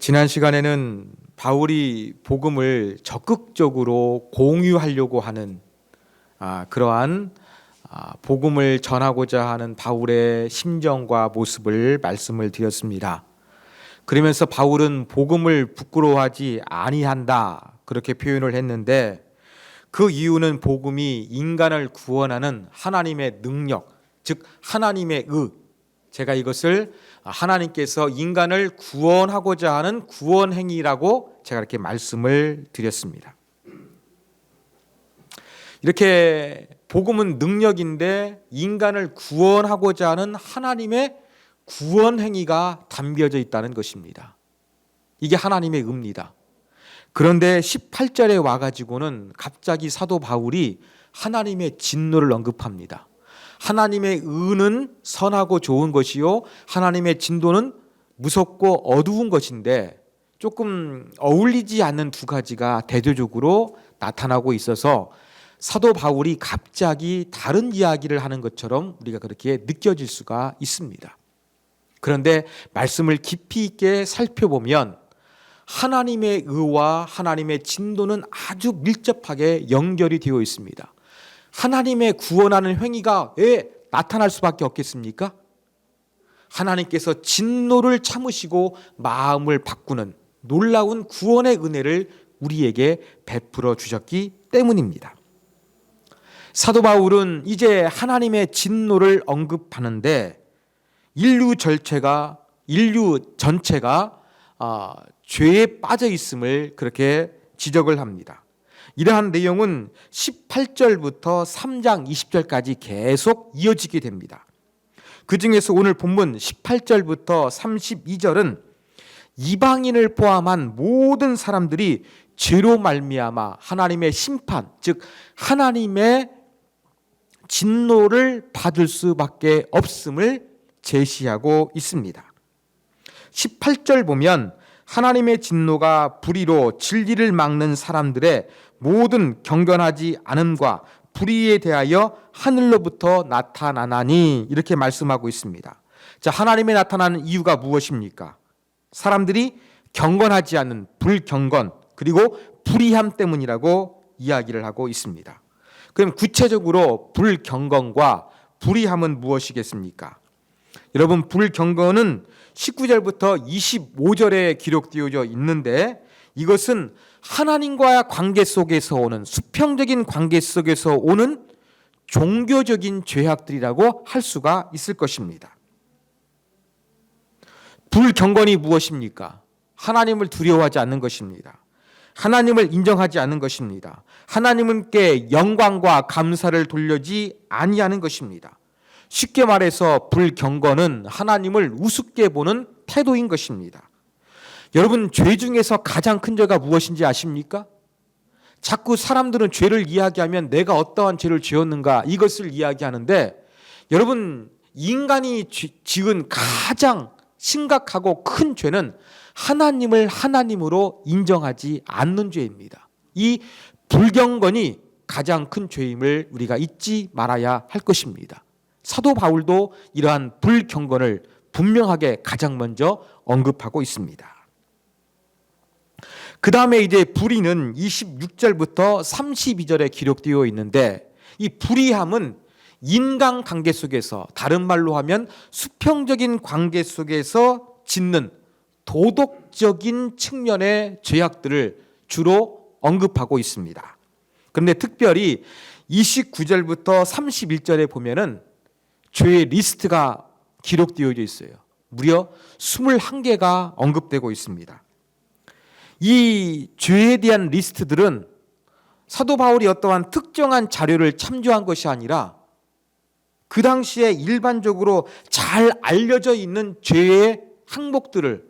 지난 시간에는 바울이 복음을 적극적으로 공유하려고 하는 그러한 복음을 전하고자 하는 바울의 심정과 모습을 말씀을 드렸습니다. 그러면서 바울은 복음을 부끄러워하지 아니한다 그렇게 표현을 했는데, 그 이유는 복음이 인간을 구원하는 하나님의 능력, 즉 하나님의 의, 제가 이것을 하나님께서 인간을 구원하고자 하는 구원 행위라고 제가 이렇게 말씀을 드렸습니다. 이렇게 복음은 능력인데 인간을 구원하고자 하는 하나님의 구원 행위가 담겨져 있다는 것입니다. 이게 하나님의 의입니다. 그런데 18절에 와가지고는 갑자기 사도 바울이 하나님의 진노를 언급합니다. 하나님의 의는 선하고 좋은 것이요, 하나님의 진노는 무섭고 어두운 것인데 조금 어울리지 않는 두 가지가 대조적으로 나타나고 있어서 사도 바울이 갑자기 다른 이야기를 하는 것처럼 우리가 그렇게 느껴질 수가 있습니다. 그런데 말씀을 깊이 있게 살펴보면 하나님의 의와 하나님의 진노는 아주 밀접하게 연결이 되어 있습니다. 하나님의 구원하는 행위가 왜 나타날 수밖에 없겠습니까? 하나님께서 진노를 참으시고 마음을 바꾸는 놀라운 구원의 은혜를 우리에게 베풀어 주셨기 때문입니다. 사도 바울은 이제 하나님의 진노를 언급하는데 인류 전체가 죄에 빠져 있음을 그렇게 지적을 합니다. 이러한 내용은 18절부터 3장 20절까지 계속 이어지게 됩니다. 그 중에서 오늘 본문 18절부터 32절은 이방인을 포함한 모든 사람들이 죄로 말미암아 하나님의 심판, 즉 하나님의 진노를 받을 수밖에 없음을 제시하고 있습니다. 18절 보면 하나님의 진노가 불의로 진리를 막는 사람들의 모든 경건하지 않음과 불의에 대하여 하늘로부터 나타나나니 이렇게 말씀하고 있습니다. 자, 하나님의 나타나는 이유가 무엇입니까? 사람들이 경건하지 않은 불경건 그리고 불의함 때문이라고 이야기를 하고 있습니다. 그럼 구체적으로 불경건과 불의함은 무엇이겠습니까? 여러분, 불경건은 19절부터 25절에 기록되어져 있는데 이것은 하나님과의 관계 속에서 오는 수평적인 관계 속에서 오는 종교적인 죄악들이라고 할 수가 있을 것입니다. 불경건이 무엇입니까? 하나님을 두려워하지 않는 것입니다. 하나님을 인정하지 않는 것입니다. 하나님께 영광과 감사를 돌리지 아니하는 것입니다. 쉽게 말해서 불경건은 하나님을 우습게 보는 태도인 것입니다. 여러분, 죄 중에서 가장 큰 죄가 무엇인지 아십니까? 자꾸 사람들은 죄를 이야기하면 내가 어떠한 죄를 지었는가 이것을 이야기하는데, 여러분, 인간이 지은 가장 심각하고 큰 죄는 하나님을 하나님으로 인정하지 않는 죄입니다. 이 불경건이 가장 큰 죄임을 우리가 잊지 말아야 할 것입니다. 사도 바울도 이러한 불경건을 분명하게 가장 먼저 언급하고 있습니다. 그 다음에 이제 불의는 26절부터 32절에 기록되어 있는데, 이 불의함은 인간관계 속에서, 다른 말로 하면 수평적인 관계 속에서 짓는 도덕적인 측면의 죄악들을 주로 언급하고 있습니다. 그런데 특별히 29절부터 31절에 보면은 죄의 리스트가 기록되어 있어요. 무려 21개가 언급되고 있습니다. 이 죄에 대한 리스트들은 사도 바울이 어떠한 특정한 자료를 참조한 것이 아니라 그 당시에 일반적으로 잘 알려져 있는 죄의 항목들을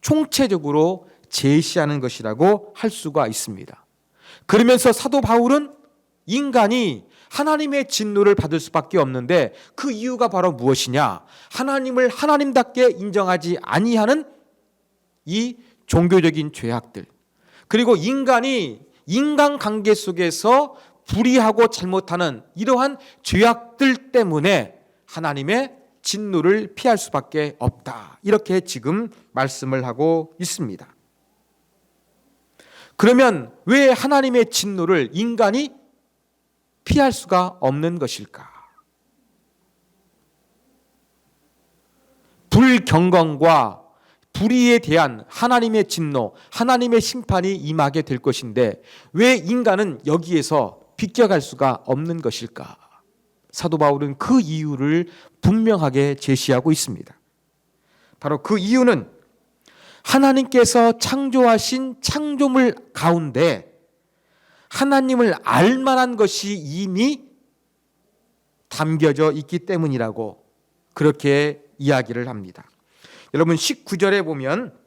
총체적으로 제시하는 것이라고 할 수가 있습니다. 그러면서 사도 바울은 인간이 하나님의 진노를 받을 수밖에 없는데 그 이유가 바로 무엇이냐? 하나님을 하나님답게 인정하지 아니하는 이 종교적인 죄악들, 그리고 인간이 인간관계 속에서 불의하고 잘못하는 이러한 죄악들 때문에 하나님의 진노를 피할 수밖에 없다. 이렇게 지금 말씀을 하고 있습니다. 그러면 왜 하나님의 진노를 인간이 피할 수가 없는 것일까? 불경건과 불의에 대한 하나님의 진노, 하나님의 심판이 임하게 될 것인데 왜 인간은 여기에서 비껴갈 수가 없는 것일까? 사도 바울은 그 이유를 분명하게 제시하고 있습니다. 바로 그 이유는 하나님께서 창조하신 창조물 가운데 하나님을 알만한 것이 이미 담겨져 있기 때문이라고 그렇게 이야기를 합니다. 여러분 19절에 보면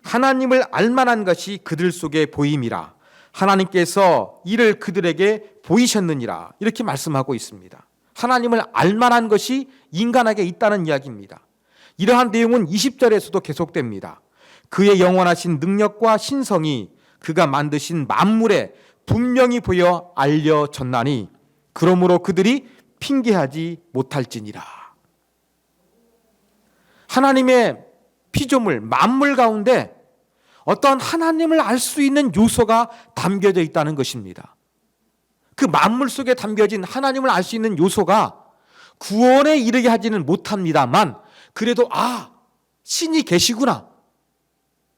하나님을 알만한 것이 그들 속에 보임이라 하나님께서 이를 그들에게 보이셨느니라 이렇게 말씀하고 있습니다. 하나님을 알만한 것이 인간에게 있다는 이야기입니다. 이러한 내용은 20절에서도 계속됩니다. 그의 영원하신 능력과 신성이 그가 만드신 만물에 분명히 보여 알려졌나니 그러므로 그들이 핑계하지 못할지니라. 하나님의 피조물, 만물 가운데 어떤 하나님을 알 수 있는 요소가 담겨져 있다는 것입니다. 그 만물 속에 담겨진 하나님을 알 수 있는 요소가 구원에 이르게 하지는 못합니다만 그래도 신이 계시구나.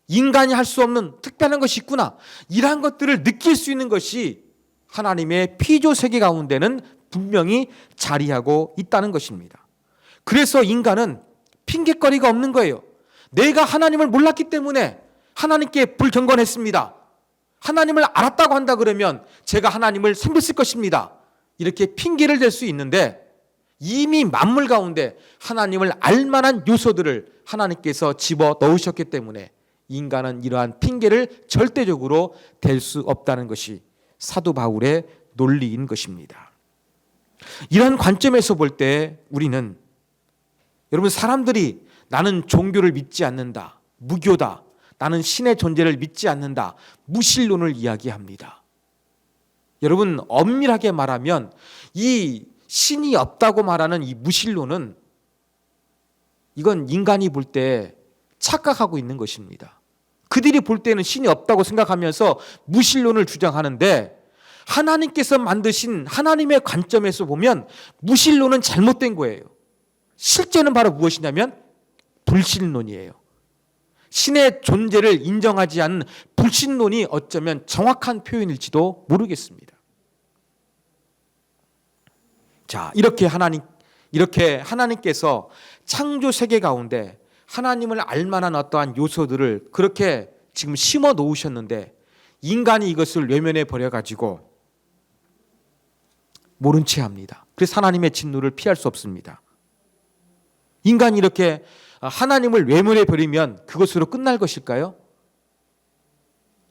인간이 할 수 없는 특별한 것이 있구나. 이러한 것들을 느낄 수 있는 것이 하나님의 피조 세계 가운데는 분명히 자리하고 있다는 것입니다. 그래서 인간은 핑계거리가 없는 거예요. 내가 하나님을 몰랐기 때문에 하나님께 불경건했습니다. 하나님을 알았다고 한다 그러면 제가 하나님을 섬겼을 것입니다. 이렇게 핑계를 댈 수 있는데 이미 만물 가운데 하나님을 알만한 요소들을 하나님께서 집어 넣으셨기 때문에 인간은 이러한 핑계를 절대적으로 댈 수 없다는 것이 사도 바울의 논리인 것입니다. 이런 관점에서 볼 때 우리는 여러분 사람들이 나는 종교를 믿지 않는다. 무교다. 나는 신의 존재를 믿지 않는다. 무신론을 이야기합니다. 여러분 엄밀하게 말하면 이 신이 없다고 말하는 이 무신론은 이건 인간이 볼 때 착각하고 있는 것입니다. 그들이 볼 때는 신이 없다고 생각하면서 무신론을 주장하는데 하나님께서 만드신 하나님의 관점에서 보면 무신론은 잘못된 거예요. 실제는 바로 무엇이냐면 불신론이에요. 신의 존재를 인정하지 않는 불신론이 어쩌면 정확한 표현일지도 모르겠습니다. 자, 이렇게 하나님께서 창조 세계 가운데 하나님을 알만한 어떠한 요소들을 그렇게 지금 심어 놓으셨는데 인간이 이것을 외면해 버려가지고 모른 채 합니다. 그래서 하나님의 진노를 피할 수 없습니다. 인간이 이렇게 하나님을 외면해 버리면 그것으로 끝날 것일까요?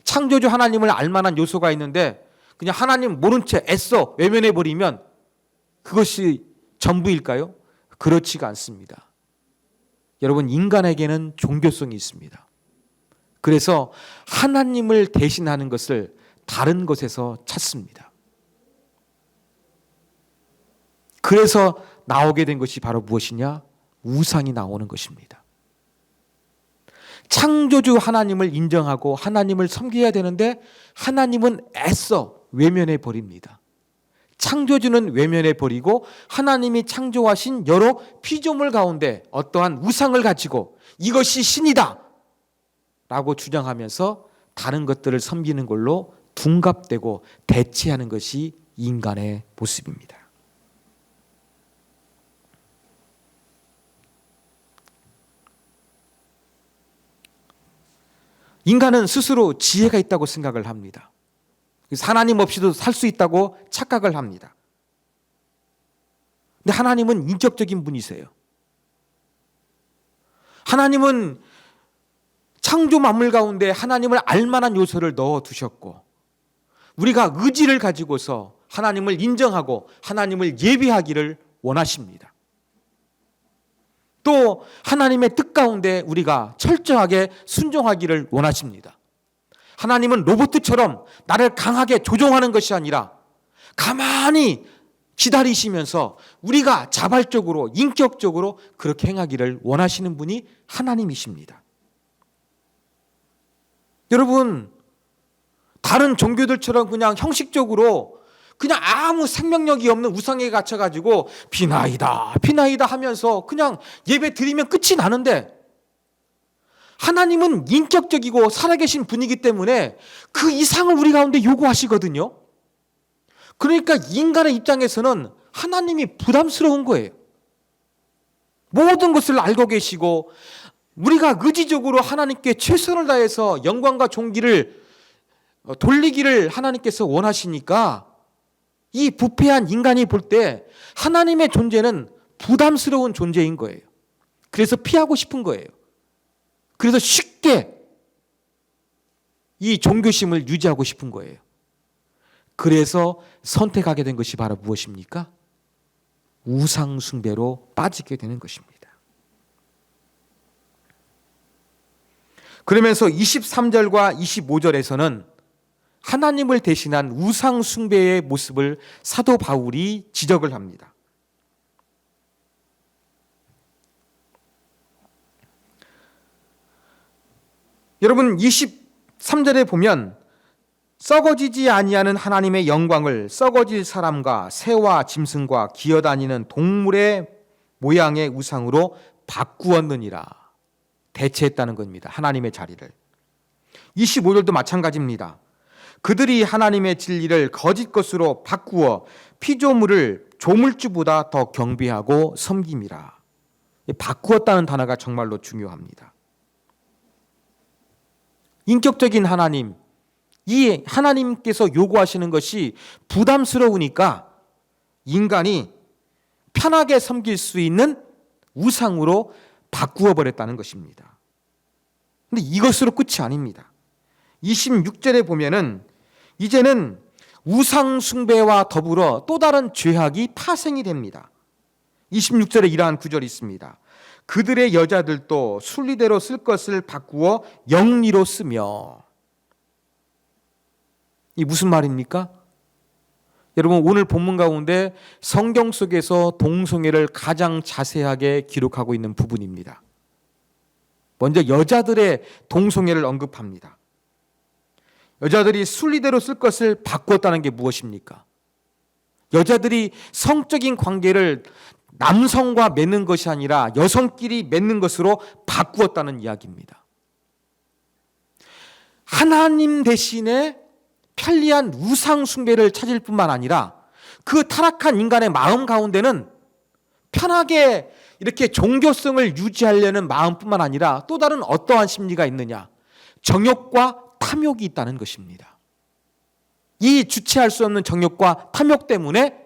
창조주 하나님을 알만한 요소가 있는데 그냥 하나님 모른 채 애써 외면해 버리면 그것이 전부일까요? 그렇지가 않습니다. 여러분 인간에게는 종교성이 있습니다. 그래서 하나님을 대신하는 것을 다른 것에서 찾습니다. 그래서 나오게 된 것이 바로 무엇이냐? 우상이 나오는 것입니다. 창조주 하나님을 인정하고 하나님을 섬겨야 되는데 하나님은 애써 외면해 버립니다. 창조주는 외면해 버리고 하나님이 창조하신 여러 피조물 가운데 어떠한 우상을 가지고 이것이 신이다 라고 주장하면서 다른 것들을 섬기는 걸로 둔갑되고 대체하는 것이 인간의 모습입니다. 인간은 스스로 지혜가 있다고 생각을 합니다. 하나님 없이도 살 수 있다고 착각을 합니다. 근데 하나님은 인격적인 분이세요. 하나님은 창조 만물 가운데 하나님을 알만한 요소를 넣어두셨고 우리가 의지를 가지고서 하나님을 인정하고 하나님을 예배하기를 원하십니다. 또 하나님의 뜻 가운데 우리가 철저하게 순종하기를 원하십니다. 하나님은 로봇처럼 나를 강하게 조종하는 것이 아니라 가만히 기다리시면서 우리가 자발적으로 인격적으로 그렇게 행하기를 원하시는 분이 하나님이십니다. 여러분, 다른 종교들처럼 그냥 형식적으로 그냥 아무 생명력이 없는 우상에 갇혀가지고 비나이다 비나이다 하면서 그냥 예배 드리면 끝이 나는데, 하나님은 인격적이고 살아계신 분이기 때문에 그 이상을 우리 가운데 요구하시거든요. 그러니까 인간의 입장에서는 하나님이 부담스러운 거예요. 모든 것을 알고 계시고 우리가 의지적으로 하나님께 최선을 다해서 영광과 존귀를 돌리기를 하나님께서 원하시니까 이 부패한 인간이 볼 때 하나님의 존재는 부담스러운 존재인 거예요. 그래서 피하고 싶은 거예요. 그래서 쉽게 이 종교심을 유지하고 싶은 거예요. 그래서 선택하게 된 것이 바로 무엇입니까? 우상 숭배로 빠지게 되는 것입니다. 그러면서 23절과 25절에서는 하나님을 대신한 우상 숭배의 모습을 사도 바울이 지적을 합니다. 여러분, 23절에 보면 썩어지지 아니하는 하나님의 영광을 썩어질 사람과 새와 짐승과 기어다니는 동물의 모양의 우상으로 바꾸었느니라. 대체했다는 겁니다. 하나님의 자리를. 25절도 마찬가지입니다. 그들이 하나님의 진리를 거짓 것으로 바꾸어 피조물을 조물주보다 더 경배하고 섬김이라. 바꾸었다는 단어가 정말로 중요합니다. 인격적인 하나님, 이 하나님께서 요구하시는 것이 부담스러우니까 인간이 편하게 섬길 수 있는 우상으로 바꾸어 버렸다는 것입니다. 그런데 이것으로 끝이 아닙니다. 26절에 보면은 이제는 우상 숭배와 더불어 또 다른 죄악이 파생이 됩니다. 26절에 이러한 구절이 있습니다. 그들의 여자들도 순리대로 쓸 것을 바꾸어 영리로 쓰며. 이 무슨 말입니까? 여러분, 오늘 본문 가운데 성경 속에서 동성애를 가장 자세하게 기록하고 있는 부분입니다. 먼저 여자들의 동성애를 언급합니다. 여자들이 순리대로 쓸 것을 바꾸었다는 게 무엇입니까? 여자들이 성적인 관계를 남성과 맺는 것이 아니라 여성끼리 맺는 것으로 바꾸었다는 이야기입니다. 하나님 대신에 편리한 우상 숭배를 찾을 뿐만 아니라 그 타락한 인간의 마음 가운데는 편하게 이렇게 종교성을 유지하려는 마음뿐만 아니라 또 다른 어떠한 심리가 있느냐? 정욕과 탐욕이 있다는 것입니다. 이 주체할 수 없는 정욕과 탐욕 때문에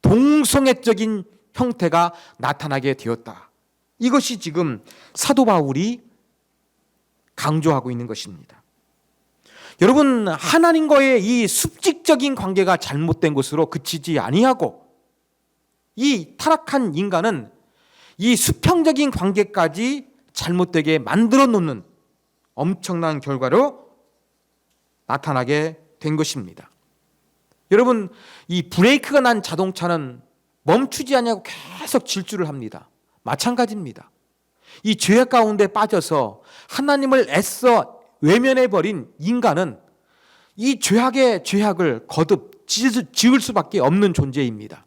동성애적인 형태가 나타나게 되었다. 이것이 지금 사도 바울이 강조하고 있는 것입니다. 여러분, 하나님과의 이 수직적인 관계가 잘못된 것으로 그치지 아니하고 이 타락한 인간은 이 수평적인 관계까지 잘못되게 만들어 놓는 엄청난 결과로 나타나게 된 것입니다. 여러분, 이 브레이크가 난 자동차는 멈추지 않냐고 계속 질주를 합니다. 마찬가지입니다. 이 죄악 가운데 빠져서 하나님을 애써 외면해버린 인간은 이 죄악의 죄악을 거듭 지을 수밖에 없는 존재입니다.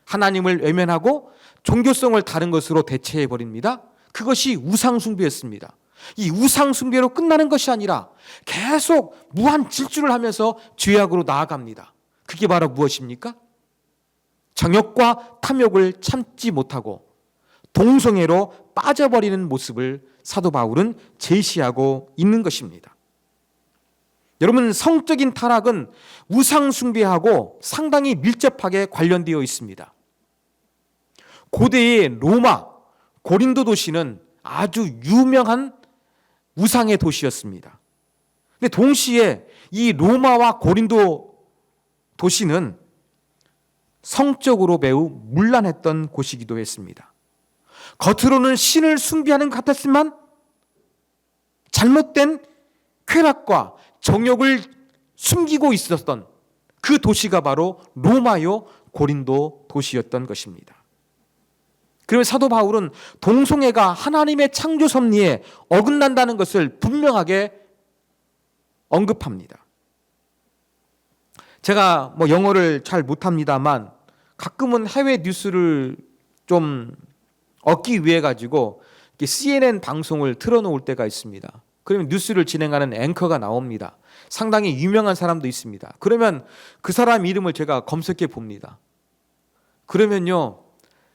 하나님을 외면하고 종교성을 다른 것으로 대체해버립니다. 그것이 우상숭배였습니다. 이 우상숭배로 끝나는 것이 아니라 계속 무한 질주를 하면서 죄악으로 나아갑니다. 그게 바로 무엇입니까? 정욕과 탐욕을 참지 못하고 동성애로 빠져버리는 모습을 사도 바울은 제시하고 있는 것입니다. 여러분, 성적인 타락은 우상숭배하고 상당히 밀접하게 관련되어 있습니다. 고대의 로마, 고린도 도시는 아주 유명한 우상의 도시였습니다. 근데 동시에 이 로마와 고린도 도시는 성적으로 매우 문란했던 곳이기도 했습니다. 겉으로는 신을 숭배하는 것 같았지만 잘못된 쾌락과 정욕을 숨기고 있었던 그 도시가 바로 로마요 고린도 도시였던 것입니다. 그러면 사도 바울은 동성애가 하나님의 창조 섭리에 어긋난다는 것을 분명하게 언급합니다. 제가 영어를 잘 못합니다만 가끔은 해외 뉴스를 좀 얻기 위해 가지고 CNN 방송을 틀어놓을 때가 있습니다. 그러면 뉴스를 진행하는 앵커가 나옵니다. 상당히 유명한 사람도 있습니다. 그러면 그 사람 이름을 제가 검색해 봅니다. 그러면요,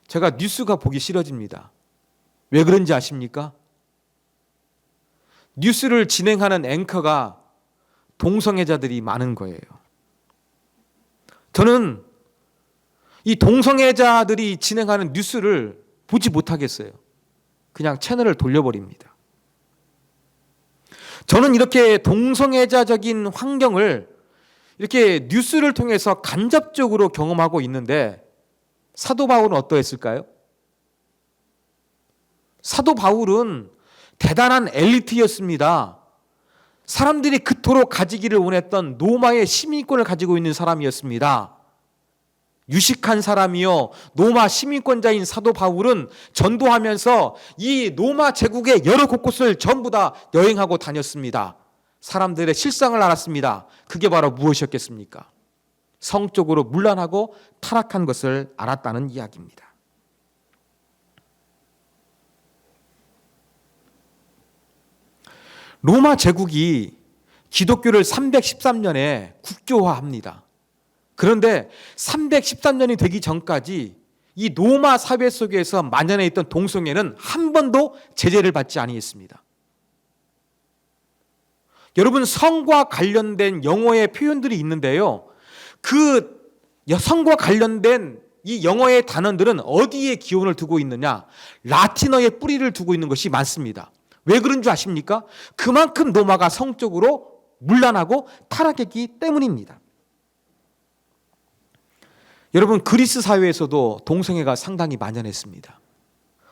제가 뉴스가 보기 싫어집니다. 왜 그런지 아십니까? 뉴스를 진행하는 앵커가 동성애자들이 많은 거예요. 저는 이 동성애자들이 진행하는 뉴스를 보지 못하겠어요. 그냥 채널을 돌려버립니다. 저는 이렇게 동성애자적인 환경을 이렇게 뉴스를 통해서 간접적으로 경험하고 있는데 사도 바울은 어떠했을까요? 사도 바울은 대단한 엘리트였습니다. 사람들이 그토록 가지기를 원했던 로마의 시민권을 가지고 있는 사람이었습니다. 유식한 사람이요, 로마 시민권자인 사도 바울은 전도하면서 이 로마 제국의 여러 곳곳을 전부 다 여행하고 다녔습니다. 사람들의 실상을 알았습니다. 그게 바로 무엇이었겠습니까? 성적으로 문란하고 타락한 것을 알았다는 이야기입니다. 로마 제국이 기독교를 313년에 국교화합니다. 그런데 313년이 되기 전까지 이 로마 사회 속에서 만연해 있던 동성애는 한 번도 제재를 받지 아니했습니다. 여러분, 성과 관련된 영어의 표현들이 있는데요, 그 성과 관련된 이 영어의 단어들은 어디에 기원을 두고 있느냐? 라틴어의 뿌리를 두고 있는 것이 많습니다. 왜 그런 줄 아십니까? 그만큼 로마가 성적으로 문란하고 타락했기 때문입니다. 여러분, 그리스 사회에서도 동성애가 상당히 만연했습니다.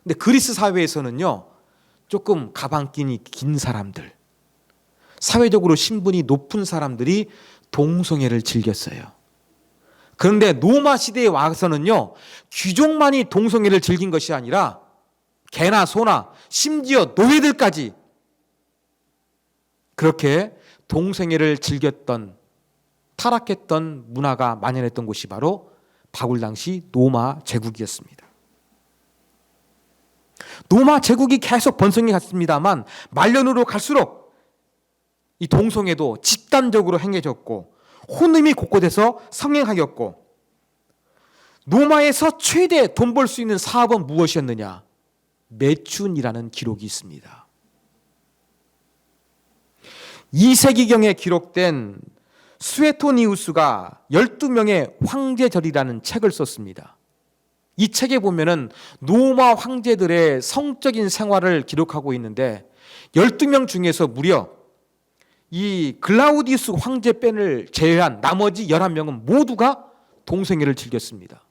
근데 그리스 사회에서는요, 조금 가방끈이 긴 사람들, 사회적으로 신분이 높은 사람들이 동성애를 즐겼어요. 그런데 로마 시대에 와서는요, 귀족만이 동성애를 즐긴 것이 아니라 개나 소나 심지어 노예들까지 그렇게 동성애를 즐겼던, 타락했던 문화가 만연했던 곳이 바로 바울 당시 로마 제국이었습니다. 로마 제국이 계속 번성해 갔습니다만 말년으로 갈수록 이 동성애도 집단적으로 행해졌고 혼음이 곳곳에서 성행하였고, 로마에서 최대 돈 벌 수 있는 사업은 무엇이었느냐? 매춘이라는 기록이 있습니다. 2세기경에 기록된 수에토니우스가 12명의 황제절이라는 책을 썼습니다. 이 책에 보면은 로마 황제들의 성적인 생활을 기록하고 있는데 12명 중에서 무려 이 글라우디우스 황제 뺀을 제외한 나머지 11명은 모두가 동성애를 즐겼습니다.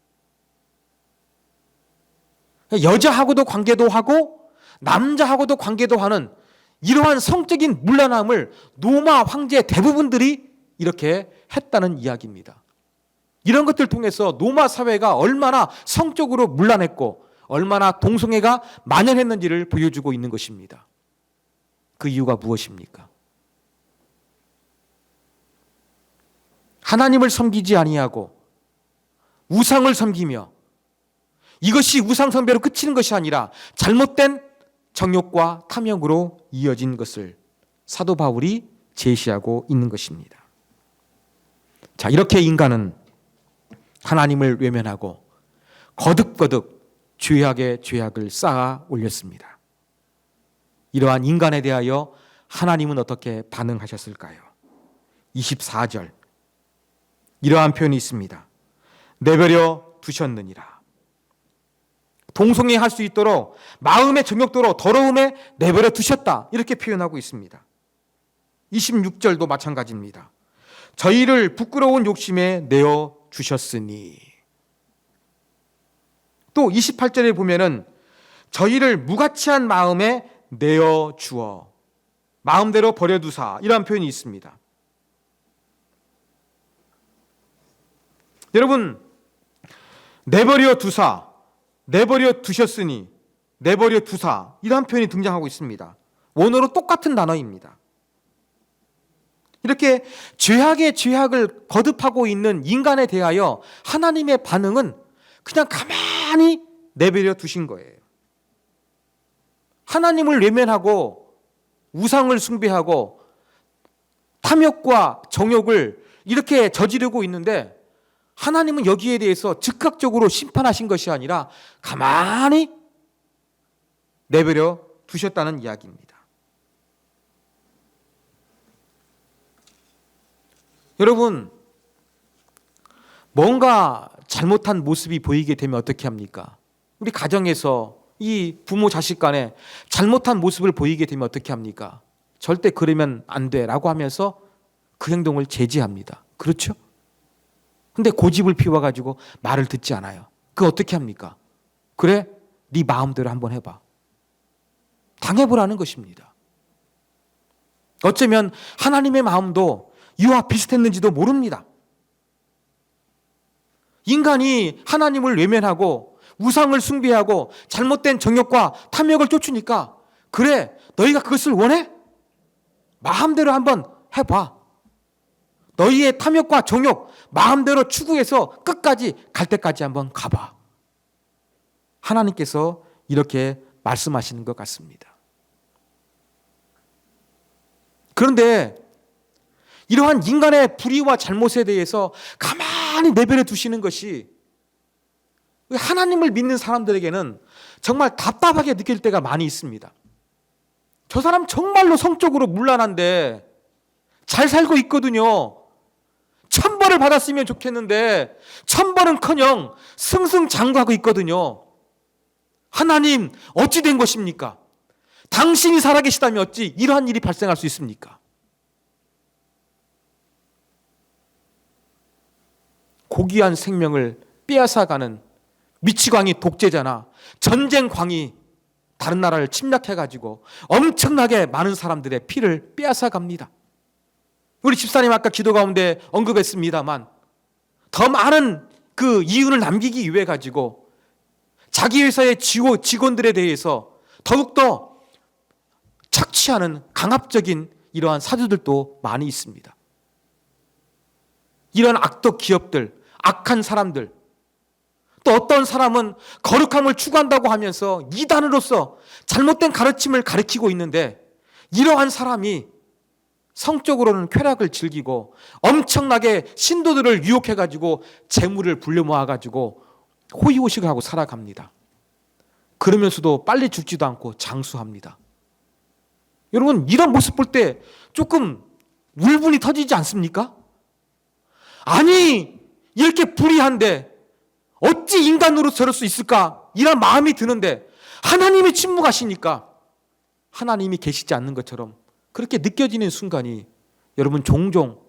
여자하고도 관계도 하고 남자하고도 관계도 하는 이러한 성적인 문란함을 로마 황제 대부분들이 이렇게 했다는 이야기입니다. 이런 것들 통해서 로마 사회가 얼마나 성적으로 문란했고 얼마나 동성애가 만연했는지를 보여주고 있는 것입니다. 그 이유가 무엇입니까? 하나님을 섬기지 아니하고 우상을 섬기며, 이것이 우상 숭배로 그치는 것이 아니라 잘못된 정욕과 탐욕으로 이어진 것을 사도 바울이 제시하고 있는 것입니다. 자, 이렇게 인간은 하나님을 외면하고 거듭거듭 죄악에 죄악을 쌓아 올렸습니다. 이러한 인간에 대하여 하나님은 어떻게 반응하셨을까요? 24절 이러한 표현이 있습니다. 내버려 두셨느니라. 동성애 할 수 있도록 마음의 정욕도로 더러움에 내버려 두셨다, 이렇게 표현하고 있습니다. 26절도 마찬가지입니다. 저희를 부끄러운 욕심에 내어 주셨으니. 또 28절에 보면은 저희를 무가치한 마음에 내어 주어 마음대로 버려두사, 이러한 표현이 있습니다. 여러분, 내버려 두사, 내버려 두셨으니, 내버려 두사, 이런 표현이 등장하고 있습니다. 원어로 똑같은 단어입니다. 이렇게 죄악의 죄악을 거듭하고 있는 인간에 대하여 하나님의 반응은 그냥 가만히 내버려 두신 거예요. 하나님을 외면하고 우상을 숭배하고 탐욕과 정욕을 이렇게 저지르고 있는데 하나님은 여기에 대해서 즉각적으로 심판하신 것이 아니라 가만히 내버려 두셨다는 이야기입니다. 여러분, 뭔가 잘못한 모습이 보이게 되면 어떻게 합니까? 우리 가정에서 이 부모 자식 간에 잘못한 모습을 보이게 되면 어떻게 합니까? 절대 그러면 안 돼라고 하면서 그 행동을 제지합니다. 그렇죠? 근데 고집을 피워가지고 말을 듣지 않아요. 그거 어떻게 합니까? 그래? 네 마음대로 한번 해봐. 당해보라는 것입니다. 어쩌면 하나님의 마음도 이와 비슷했는지도 모릅니다. 인간이 하나님을 외면하고 우상을 숭배하고 잘못된 정욕과 탐욕을 쫓으니까 그래, 너희가 그것을 원해? 마음대로 한번 해봐. 너희의 탐욕과 정욕 마음대로 추구해서 끝까지 갈 때까지 한번 가봐. 하나님께서 이렇게 말씀하시는 것 같습니다. 그런데 이러한 인간의 불의와 잘못에 대해서 가만히 내버려 두시는 것이 하나님을 믿는 사람들에게는 정말 답답하게 느낄 때가 많이 있습니다. 저 사람 정말로 성적으로 문란한데 잘 살고 있거든요. 천벌을 받았으면 좋겠는데 천벌은커녕 승승장구하고 있거든요. 하나님, 어찌 된 것입니까? 당신이 살아계시다면 어찌 이러한 일이 발생할 수 있습니까? 고귀한 생명을 빼앗아가는 미치광이 독재자나 전쟁광이 다른 나라를 침략해가지고 엄청나게 많은 사람들의 피를 빼앗아갑니다. 우리 집사님 아까 기도 가운데 언급했습니다만 더 많은 그 이윤을 남기기 위해 가지고 자기 회사의 직원들에 대해서 더욱더 착취하는 강압적인 이러한 사주들도 많이 있습니다. 이런 악덕 기업들, 악한 사람들, 또 어떤 사람은 거룩함을 추구한다고 하면서 이단으로서 잘못된 가르침을 가르치고 있는데 이러한 사람이 성적으로는 쾌락을 즐기고 엄청나게 신도들을 유혹해가지고 재물을 불려 모아가지고 호의호식을 하고 살아갑니다. 그러면서도 빨리 죽지도 않고 장수합니다. 여러분, 이런 모습 볼 때 조금 울분이 터지지 않습니까? 아니, 이렇게 불의한데 어찌 인간으로 저럴 수 있을까? 이런 마음이 드는데 하나님이 침묵하시니까 하나님이 계시지 않는 것처럼 그렇게 느껴지는 순간이 여러분 종종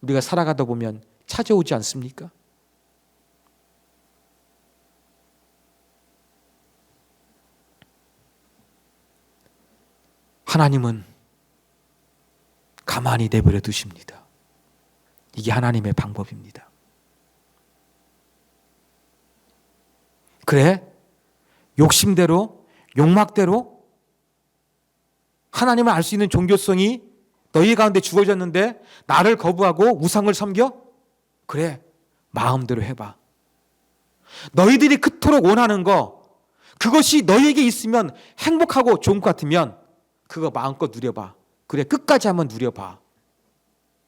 우리가 살아가다 보면 찾아오지 않습니까? 하나님은 가만히 내버려 두십니다. 이게 하나님의 방법입니다. 그래? 욕심대로, 욕망대로 하나님을 알 수 있는 종교성이 너희 가운데 주어졌는데 나를 거부하고 우상을 섬겨? 그래, 마음대로 해봐. 너희들이 그토록 원하는 거, 그것이 너희에게 있으면 행복하고 좋은 것 같으면 그거 마음껏 누려봐. 그래, 끝까지 한번 누려봐.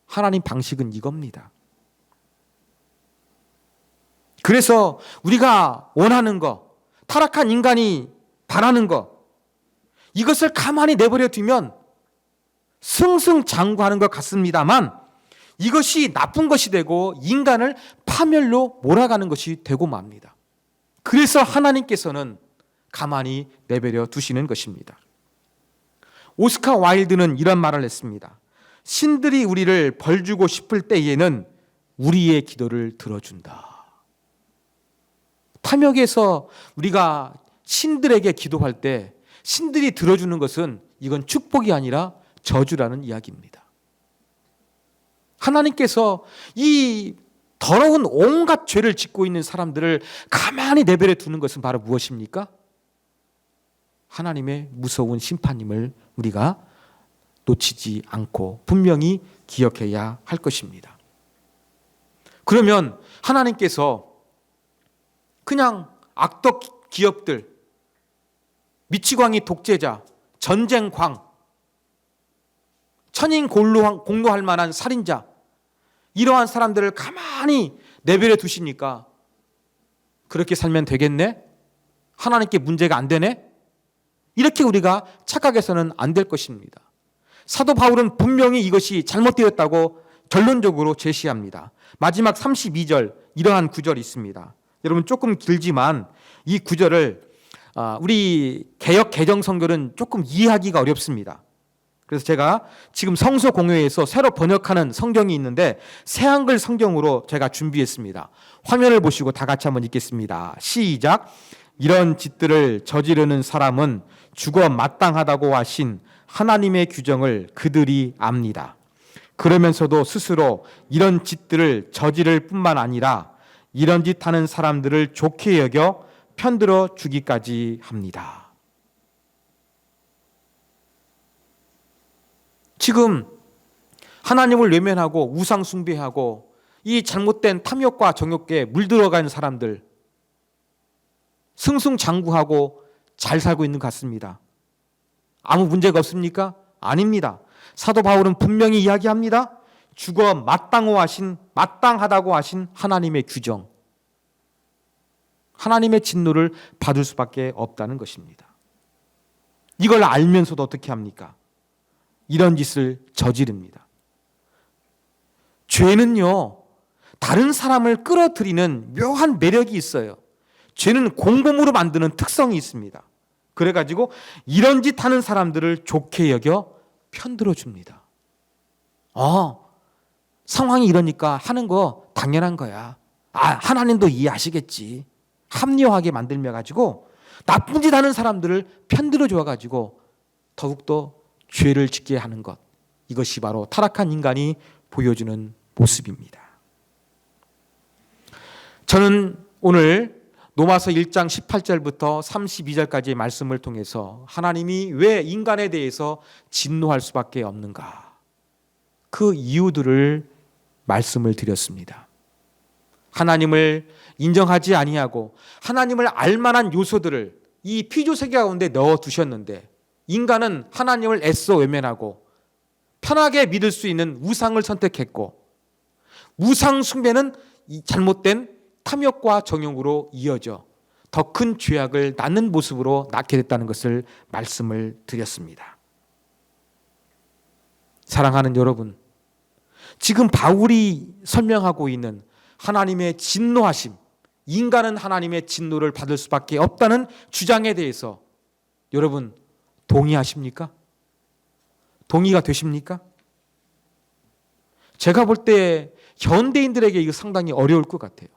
하나님 방식은 이겁니다. 그래서 우리가 원하는 거, 타락한 인간이 바라는 거, 이것을 가만히 내버려 두면 승승장구하는 것 같습니다만 이것이 나쁜 것이 되고 인간을 파멸로 몰아가는 것이 되고 맙니다. 그래서 하나님께서는 가만히 내버려 두시는 것입니다. 오스카 와일드는 이런 말을 했습니다. 신들이 우리를 벌주고 싶을 때에는 우리의 기도를 들어준다. 탐욕에서 우리가 신들에게 기도할 때 신들이 들어주는 것은 이건 축복이 아니라 저주라는 이야기입니다. 하나님께서 이 더러운 온갖 죄를 짓고 있는 사람들을 가만히 내버려 두는 것은 바로 무엇입니까? 하나님의 무서운 심판임을 우리가 놓치지 않고 분명히 기억해야 할 것입니다. 그러면 하나님께서 그냥 악덕 기업들, 미치광이 독재자, 전쟁광, 천인 공로할 만한 살인자, 이러한 사람들을 가만히 내버려 두시니까 그렇게 살면 되겠네? 하나님께 문제가 안 되네? 이렇게 우리가 착각해서는 안 될 것입니다. 사도 바울은 분명히 이것이 잘못되었다고 결론적으로 제시합니다. 마지막 32절 이러한 구절이 있습니다. 여러분 조금 길지만 이 구절을 우리 개역 개정 성결은 조금 이해하기가 어렵습니다. 그래서 제가 지금 성서 공회에서 새로 번역하는 성경이 있는데 새한글 성경으로 제가 준비했습니다. 화면을 보시고 다 같이 한번 읽겠습니다. 시작. 이런 짓들을 저지르는 사람은 죽어 마땅하다고 하신 하나님의 규정을 그들이 압니다. 그러면서도 스스로 이런 짓들을 저지를 뿐만 아니라 이런 짓 하는 사람들을 좋게 여겨 편들어 주기까지 합니다. 지금 하나님을 외면하고 우상 숭배하고 이 잘못된 탐욕과 정욕에 물들어간 사람들 승승장구하고 잘 살고 있는 것 같습니다. 아무 문제가 없습니까? 아닙니다. 사도 바울은 분명히 이야기합니다. 죽어 마땅하다고 하신 하나님의 규정, 하나님의 진노를 받을 수밖에 없다는 것입니다. 이걸 알면서도 어떻게 합니까? 이런 짓을 저지릅니다. 죄는요, 다른 사람을 끌어들이는 묘한 매력이 있어요. 죄는 공범으로 만드는 특성이 있습니다. 그래가지고 이런 짓 하는 사람들을 좋게 여겨 편들어 줍니다. 상황이 이러니까 하는 거 당연한 거야. 하나님도 이해하시겠지. 합리화하게 만들며 가지고 나쁜 짓 하는 사람들을 편들어 줘 가지고 더욱더 죄를 짓게 하는 것. 이것이 바로 타락한 인간이 보여주는 모습입니다. 저는 오늘 로마서 1장 18절부터 32절까지의 말씀을 통해서 하나님이 왜 인간에 대해서 진노할 수밖에 없는가, 그 이유들을 말씀을 드렸습니다. 하나님을 인정하지 아니하고 하나님을 알만한 요소들을 이 피조세계 가운데 넣어두셨는데 인간은 하나님을 애써 외면하고 편하게 믿을 수 있는 우상을 선택했고, 우상 숭배는 잘못된 탐욕과 정욕으로 이어져 더 큰 죄악을 낳는 모습으로 낳게 됐다는 것을 말씀을 드렸습니다. 사랑하는 여러분, 지금 바울이 설명하고 있는 하나님의 진노하심, 인간은 하나님의 진노를 받을 수밖에 없다는 주장에 대해서 여러분 동의하십니까? 동의가 되십니까? 제가 볼 때 현대인들에게 이거 상당히 어려울 것 같아요.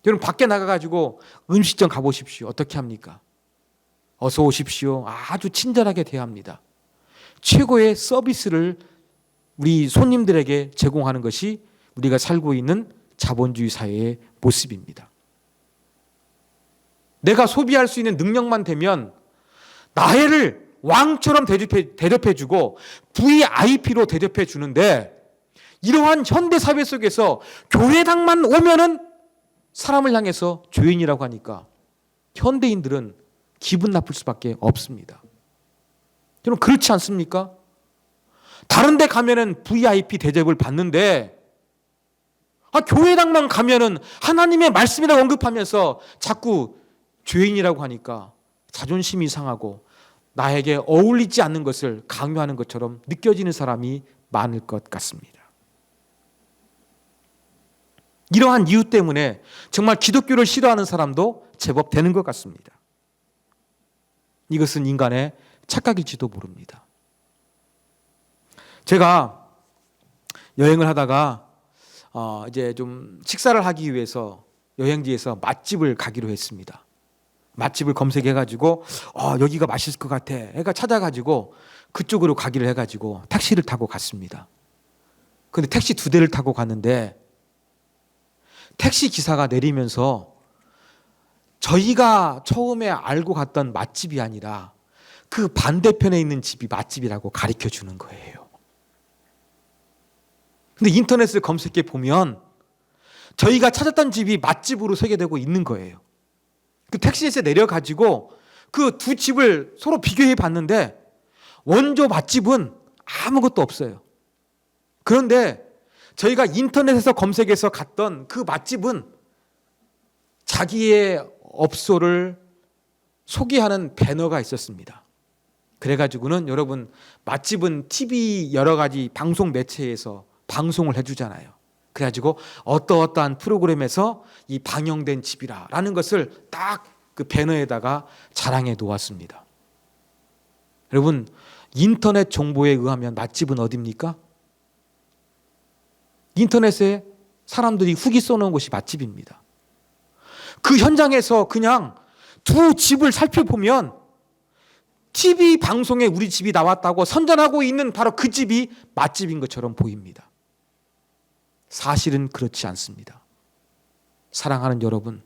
여러분 밖에 나가가지고 음식점 가보십시오. 어떻게 합니까? 어서 오십시오. 아주 친절하게 대합니다. 최고의 서비스를 우리 손님들에게 제공하는 것이 우리가 살고 있는 자본주의 사회의 모습입니다. 내가 소비할 수 있는 능력만 되면 나를 왕처럼 대접해주고 VIP로 대접해주는데, 이러한 현대사회 속에서 교회당만 오면은 사람을 향해서 죄인이라고 하니까 현대인들은 기분 나쁠 수밖에 없습니다. 여러분 그렇지 않습니까? 다른 데 가면은 VIP 대접을 받는데 교회당만 가면은 하나님의 말씀이라고 언급하면서 자꾸 죄인이라고 하니까 자존심이 상하고 나에게 어울리지 않는 것을 강요하는 것처럼 느껴지는 사람이 많을 것 같습니다. 이러한 이유 때문에 정말 기독교를 싫어하는 사람도 제법 되는 것 같습니다. 이것은 인간의 착각일지도 모릅니다. 제가 여행을 하다가 이제 좀 식사를 하기 위해서 여행지에서 맛집을 가기로 했습니다. 맛집을 검색해가지고 여기가 맛있을 것 같아. 애가 찾아가지고 그쪽으로 가기로 해가지고 택시를 타고 갔습니다. 근데 택시 2대를 타고 갔는데 택시 기사가 내리면서 저희가 처음에 알고 갔던 맛집이 아니라 그 반대편에 있는 집이 맛집이라고 가르쳐 주는 거예요. 근데 인터넷을 검색해 보면 저희가 찾았던 집이 맛집으로 소개되고 있는 거예요. 그 택시에서 내려가지고 그 두 집을 서로 비교해 봤는데 원조 맛집은 아무것도 없어요. 그런데 저희가 인터넷에서 검색해서 갔던 그 맛집은 자기의 업소를 소개하는 배너가 있었습니다. 그래가지고는 여러분, 맛집은 TV 여러 가지 방송 매체에서 방송을 해주잖아요. 그래가지고 어떠어떠한 프로그램에서 이 방영된 집이라는 것을 딱 그 배너에다가 자랑해 놓았습니다. 여러분, 인터넷 정보에 의하면 맛집은 어디입니까? 인터넷에 사람들이 후기 써놓은 곳이 맛집입니다. 그 현장에서 그냥 두 집을 살펴보면 TV 방송에 우리 집이 나왔다고 선전하고 있는 바로 그 집이 맛집인 것처럼 보입니다. 사실은 그렇지 않습니다. 사랑하는 여러분,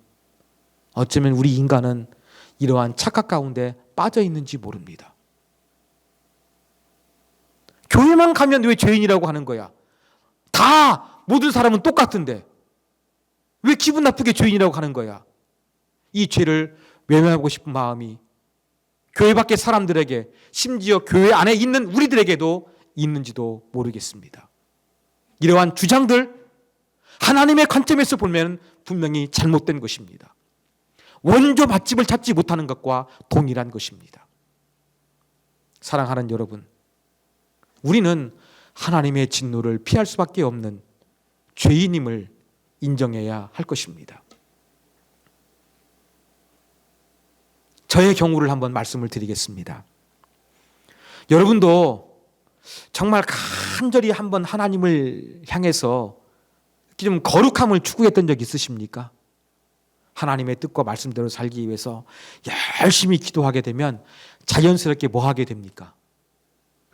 어쩌면 우리 인간은 이러한 착각 가운데 빠져 있는지 모릅니다. 교회만 가면 왜 죄인이라고 하는 거야? 다 모든 사람은 똑같은데 왜 기분 나쁘게 죄인이라고 하는 거야? 이 죄를 외면하고 싶은 마음이 교회 밖의 사람들에게, 심지어 교회 안에 있는 우리들에게도 있는지도 모르겠습니다. 이러한 주장들, 하나님의 관점에서 보면 분명히 잘못된 것입니다. 원조 맛집을 찾지 못하는 것과 동일한 것입니다. 사랑하는 여러분, 우리는 하나님의 진노를 피할 수밖에 없는 죄인임을 인정해야 할 것입니다. 저의 경우를 한번 말씀을 드리겠습니다. 여러분도 정말 간절히 한번 하나님을 향해서 좀 거룩함을 추구했던 적 있으십니까? 하나님의 뜻과 말씀대로 살기 위해서 열심히 기도하게 되면 자연스럽게 뭐 하게 됩니까?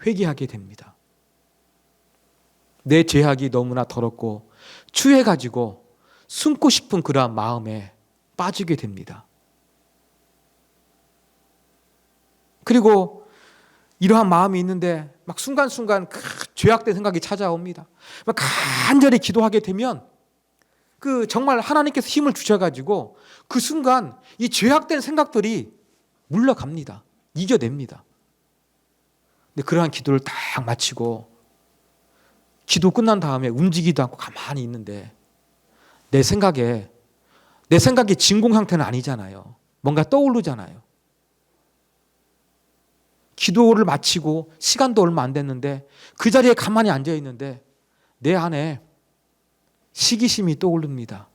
회개하게 됩니다. 내 죄악이 너무나 더럽고 추해가지고 숨고 싶은 그러한 마음에 빠지게 됩니다. 그리고 이러한 마음이 있는데 막 순간순간 죄악된 생각이 찾아옵니다. 막 간절히 기도하게 되면 그 정말 하나님께서 힘을 주셔가지고 그 순간 이 죄악된 생각들이 물러갑니다. 이겨냅니다. 근데 그러한 기도를 딱 마치고 기도 끝난 다음에 움직이지도 않고 가만히 있는데 내 생각이 진공 형태는 아니잖아요. 뭔가 떠오르잖아요. 기도를 마치고 시간도 얼마 안 됐는데 그 자리에 가만히 앉아 있는데 내 안에 시기심이 떠오릅니다.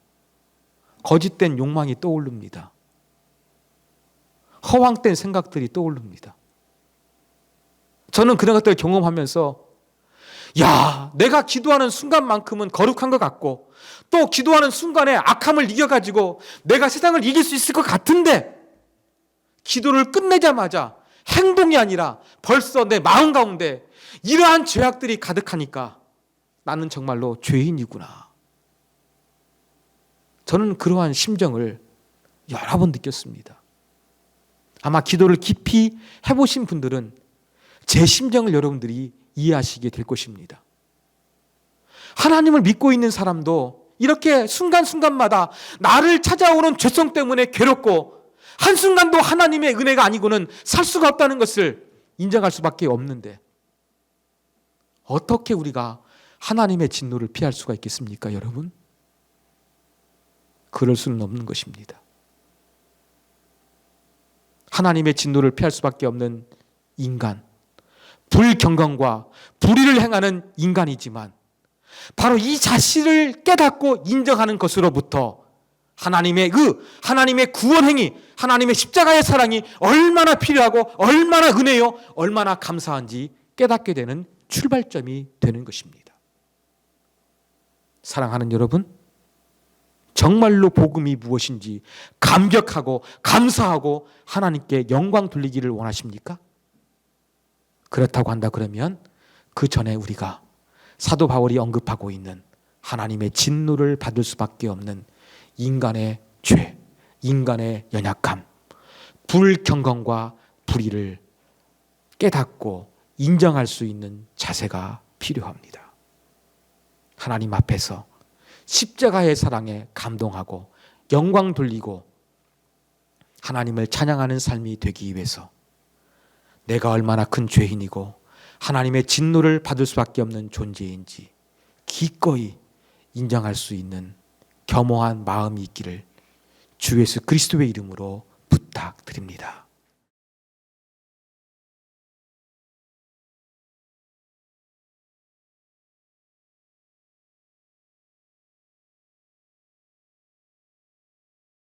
거짓된 욕망이 떠오릅니다. 허황된 생각들이 떠오릅니다. 저는 그런 것들을 경험하면서 내가 기도하는 순간만큼은 거룩한 것 같고 또 기도하는 순간에 악함을 이겨가지고 내가 세상을 이길 수 있을 것 같은데 기도를 끝내자마자 행동이 아니라 벌써 내 마음 가운데 이러한 죄악들이 가득하니까 나는 정말로 죄인이구나. 저는 그러한 심정을 여러 번 느꼈습니다. 아마 기도를 깊이 해보신 분들은 제 심정을 여러분들이 이해하시게 될 것입니다. 하나님을 믿고 있는 사람도 이렇게 순간순간마다 나를 찾아오는 죄성 때문에 괴롭고 한순간도 하나님의 은혜가 아니고는 살 수가 없다는 것을 인정할 수밖에 없는데 어떻게 우리가 하나님의 진노를 피할 수가 있겠습니까, 여러분? 그럴 수는 없는 것입니다. 하나님의 진노를 피할 수밖에 없는 인간, 불경건과 불의를 행하는 인간이지만 바로 이 자신을 깨닫고 인정하는 것으로부터 하나님의 하나님의 구원행위, 하나님의 십자가의 사랑이 얼마나 필요하고 얼마나 은혜요, 얼마나 감사한지 깨닫게 되는 출발점이 되는 것입니다. 사랑하는 여러분, 정말로 복음이 무엇인지 감격하고 감사하고 하나님께 영광 돌리기를 원하십니까? 그렇다고 한다 그러면 그 전에 우리가 사도 바울이 언급하고 있는 하나님의 진노를 받을 수밖에 없는 인간의 죄, 인간의 연약함, 불경건과 불의를 깨닫고 인정할 수 있는 자세가 필요합니다. 하나님 앞에서 십자가의 사랑에 감동하고 영광 돌리고 하나님을 찬양하는 삶이 되기 위해서 내가 얼마나 큰 죄인이고 하나님의 진노를 받을 수밖에 없는 존재인지 기꺼이 인정할 수 있는 겸허한 마음이 있기를 주 예수 그리스도의 이름으로 부탁드립니다.